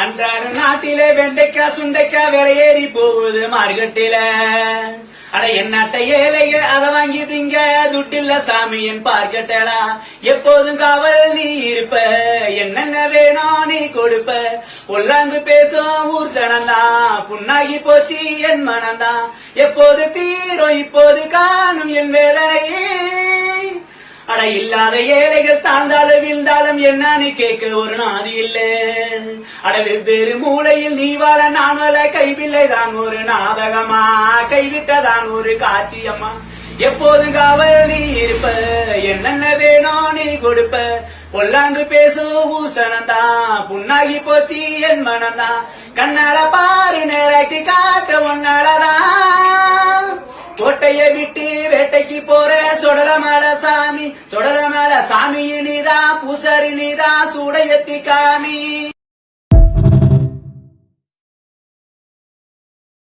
அன்றாட நாட்டிலே வெண்டைக்காய் சுண்டைக்காய் விலையேறி போகுது மார்க்கெட்டில. அட என்னாட்ட ஏழைய அதை வாங்கி திங்க துட்டில்ல சாமி என் பார்க்கட்டலா. எப்போதும் காவல் நீ இருப்ப, என்னென்ன வேணும் நீ கொடுப்ப. பொல்லாங்கு பேசும் ஊர் சனந்தான், புண்ணாகி போச்சு என் மனந்தான். எப்போது தீரும் இப்போது காணும் என் வேதனையே. அட இல்லாத ஏழைகள் தாழ்ந்தாலும் வீழ்ந்தாலும் என்னன்னு கேட்க ஒரு நாதி இல்ல. அட வெவ்வேறு மூலையில் நீ வாழ நான் வாழ கைவில்லை தான் ஒரு நாடகமா, கைவிட்டதான் ஒரு காட்சியம்மா. எப்போதும் காவல் நீ இருப்ப, என்னென்ன வேணும் நீ கொடுப்ப. பொல்லாங்கு பேசும் பூசணந்தான், புண்ணாகி போச்சு என் மனந்தான். கண்ணால பாரு நேராக்கி காட்ட உன்னாலதான். கோட்டைய விட்டு வேட்டைக்கு போற சொடல மேல சாமி, சொடல மேல சாமி நீதான், பூசாரி நீதான், சூடையத்தி காமி.